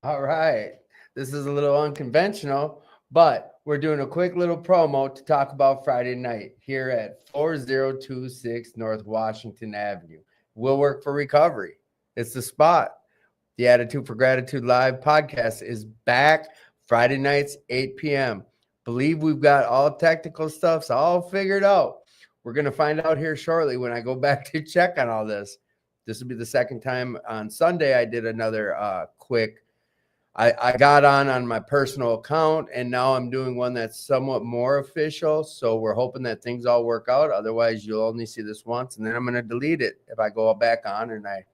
All right. This is a little unconventional, but we're doing a quick little promo to talk about Friday night here at 4026 North Washington Avenue. We'll work for recovery. It's the spot. The Attitude for Gratitude Live podcast is back Friday nights, 8 p.m. Believe we've got all technical stuffs all figured out. We're going to find out here shortly when I go back to check on all this. This will be the second time on Sunday I did another quick I got on my personal account, and now I'm doing one that's somewhat more official. So we're hoping that things all work out. Otherwise, you'll only see this once, and then I'm going to delete it if I go back on and I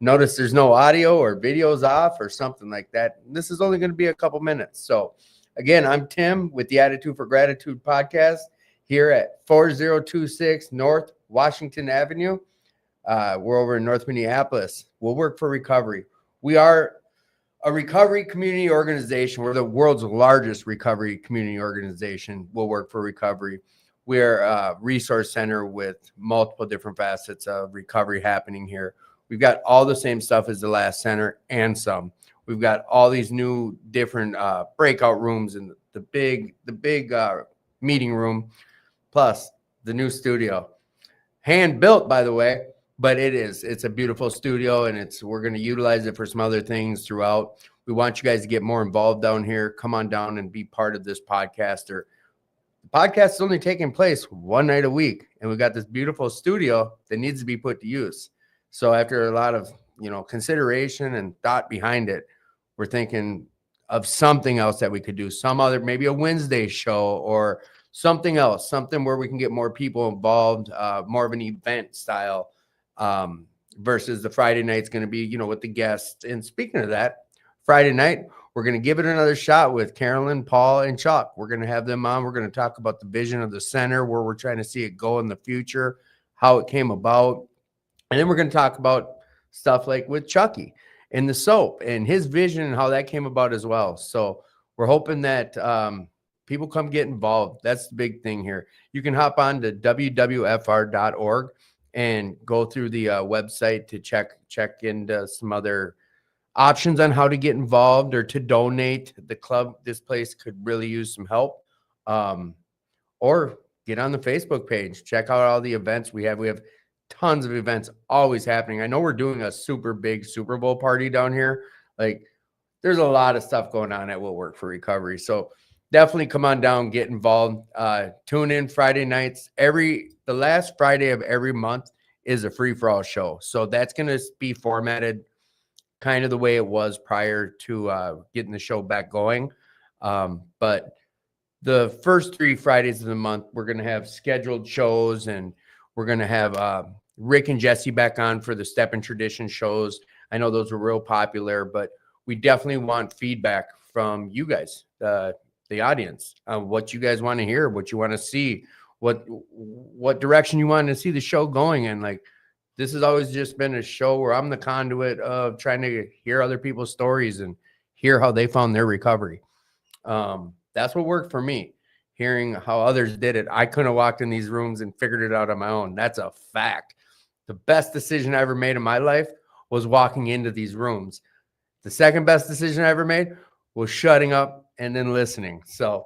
notice there's no audio or videos off or something like that. This is only going to be a couple minutes. So again, I'm Tim with the Attitude for Gratitude podcast here at 4026 North Washington Avenue. We're over in North Minneapolis. We'll work for recovery. We are a recovery community organization. We're the world's largest recovery community organization. We'll work for recovery. We're a resource center with multiple different facets of recovery happening here. We've got all the same stuff as the last center and some. We've got all these new different breakout rooms and the big meeting room, plus the new studio. Hand built, by the way. But it's a beautiful studio, and we're going to utilize it for some other things throughout. We want you guys to get more involved down here. Come on down and be part of this podcast. The podcast is only taking place one night a week, and we've got this beautiful studio that needs to be put to use. So after a lot of consideration and thought behind it, we're thinking of something else that we could do. Some other, maybe a Wednesday show or something else, something where we can get more people involved, more of an event style. Versus the Friday night's going to be, with the guests. And speaking of that, Friday night, we're going to give it another shot with Carolyn, Paul, and Chuck. We're going to have them on. We're going to talk about the vision of the center, where we're trying to see it go in the future, how it came about. And then we're going to talk about stuff like with Chucky and the soap and his vision and how that came about as well. So we're hoping that people come get involved. That's the big thing here. You can hop on to wwfr.org and go through the website to check into some other options on how to get involved or to donate. The club, this place could really use some help. Or get on the Facebook page. Check out all the events we have. We have tons of events always happening. I know we're doing a super big Super Bowl party down here. Like, there's a lot of stuff going on at Will Work for Recovery. So definitely come on down, get involved. Tune in Friday nights. The last Friday of every month is a free-for-all show. So that's going to be formatted kind of the way it was prior to getting the show back going. But the first 3 Fridays of the month, we're going to have scheduled shows, and we're going to have Rick and Jesse back on for the Step and Tradition shows. I know those were real popular, but we definitely want feedback from you guys, the audience, what you guys want to hear, what you want to see, what direction you want to see the show going in. Like, this has always just been a show where I'm the conduit of trying to hear other people's stories and hear how they found their recovery. That's what worked for me, hearing how others did it. I couldn't have walked in these rooms and figured it out on my own. That's a fact. The best decision I ever made in my life was walking into these rooms. The second best decision I ever made was shutting up and then listening. So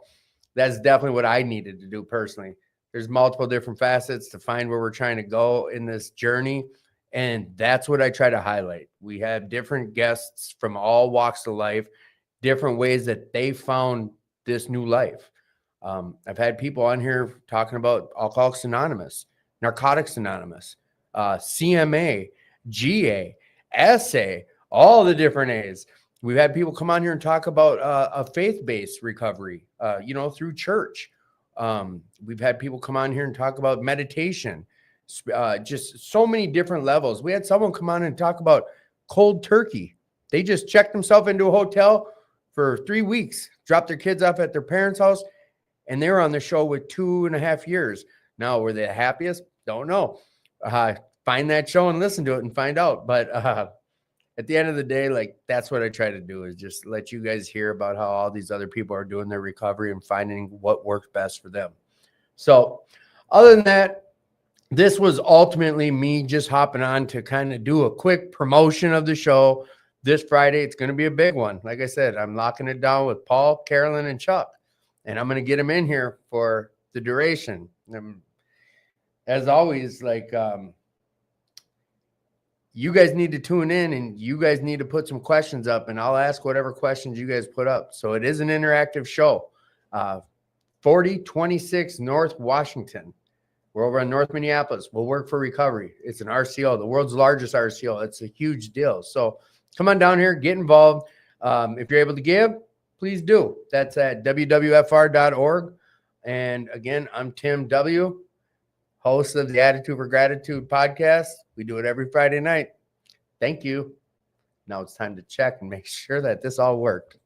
that's definitely what I needed to do personally. There's multiple different facets to find where we're trying to go in this journey. And that's what I try to highlight. We have different guests from all walks of life, different ways that they found this new life. I've had people on here talking about Alcoholics Anonymous, Narcotics Anonymous, CMA, GA, SA, all the different A's. We've had people come on here and talk about a faith-based recovery, through church. We've had people come on here and talk about meditation, just so many different levels. We had someone come on and talk about cold turkey. They just checked themselves into a hotel for 3 weeks, dropped their kids off at their parents' house, and they were on the show with 2.5 years. Now, were they the happiest? Don't know. Find that show and listen to it and find out. But at the end of the day, like, that's what I try to do, is just let you guys hear about how all these other people are doing their recovery and finding what works best for them. So other than that, this was ultimately me just hopping on to kind of do a quick promotion of the show. this Friday, it's going to be a big one. Like I said, I'm locking it down with Paul, Carolyn, and Chuck, and I'm going to get them in here for the duration. As always, like you guys need to tune in, and you guys need to put some questions up, and I'll ask whatever questions you guys put up. So it is an interactive show. 4026 North Washington. We're over in North Minneapolis. We'll work for recovery. It's an RCO, the world's largest RCO. It's a huge deal. So come on down here, get involved. If you're able to give, please do. That's at wwfr.org. And again, I'm Tim W., host of the Attitude for Gratitude podcast. We do it every Friday night. Thank you. Now it's time to check and make sure that this all worked.